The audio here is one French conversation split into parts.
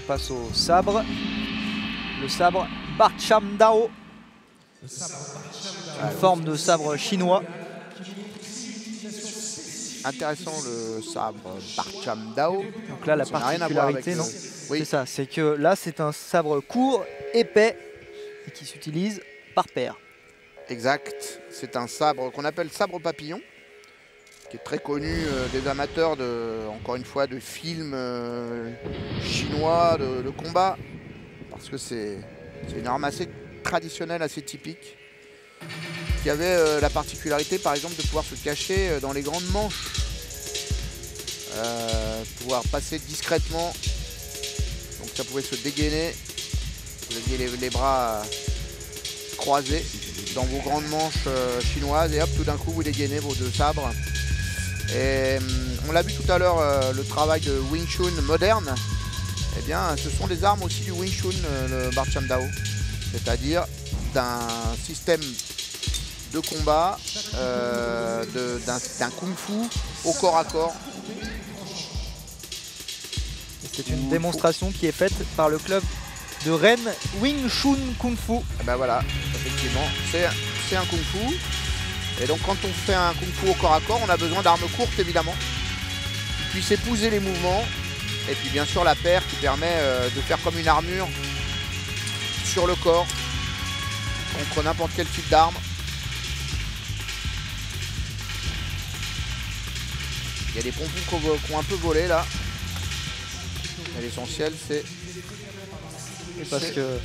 passe au sabre. Le sabre Barcham Dao. Une forme de sabre chinois. Intéressant le sabre Barcham Dao. Donc là, la Ça n'a rien à voir avec particularité, non, oui. c'est ça, c'est que là, c'est un sabre court, épais, et qui s'utilise par paire. Exact. C'est un sabre qu'on appelle sabre papillon, qui est très connu des amateurs encore une fois, de films chinois de combat, parce que c'est une arme assez traditionnelle, assez typique, qui avait la particularité, par exemple, de pouvoir se cacher dans les grandes manches, pouvoir passer discrètement. Donc ça pouvait se dégainer. Vous aviez les bras croisés dans vos grandes manches chinoises et hop, tout d'un coup vous dégainez vos deux sabres. Et on l'a vu tout à l'heure, le travail de Wing Chun moderne, eh bien ce sont des armes aussi du Wing Chun, le Barcham Dao, c'est-à-dire d'un système de combat, d'un kung-fu au corps à corps. C'est une démonstration qui est faite par le club de Rennes Wing Chun Kung Fu. Et ben voilà, effectivement, c'est un kung fu. Et donc quand on fait un kung fu au corps à corps, on a besoin d'armes courtes évidemment, qui puissent épouser les mouvements. Et puis bien sûr la paire qui permet de faire comme une armure sur le corps contre n'importe quel type d'arme. Il y a des pompons qui ont un peu volé là. Et l'essentiel c'est... Parce que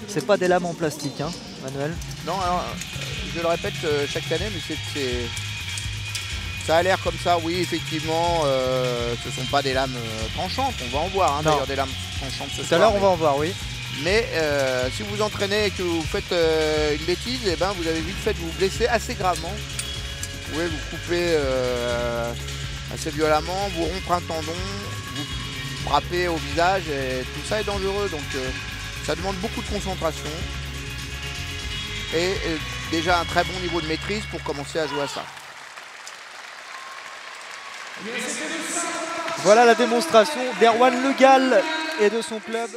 c'est pas des lames en plastique, hein, Manuel. Non, alors, je le répète chaque année, mais ça a l'air comme ça, oui, effectivement, ce ne sont pas des lames tranchantes, on va en voir, hein, d'ailleurs, des lames tranchantes ce soir. Tout à l'heure, on va en voir, oui. Mais si vous entraînez et que vous faites une bêtise, eh ben, vous avez vite fait de vous blesser assez gravement. Vous pouvez vous couper assez violemment, vous rompre un tendon, vous frapper au visage, et tout ça est dangereux, donc ça demande beaucoup de concentration et déjà un très bon niveau de maîtrise pour commencer à jouer à ça. Voilà la démonstration d'Erwan Le Gall et de son club.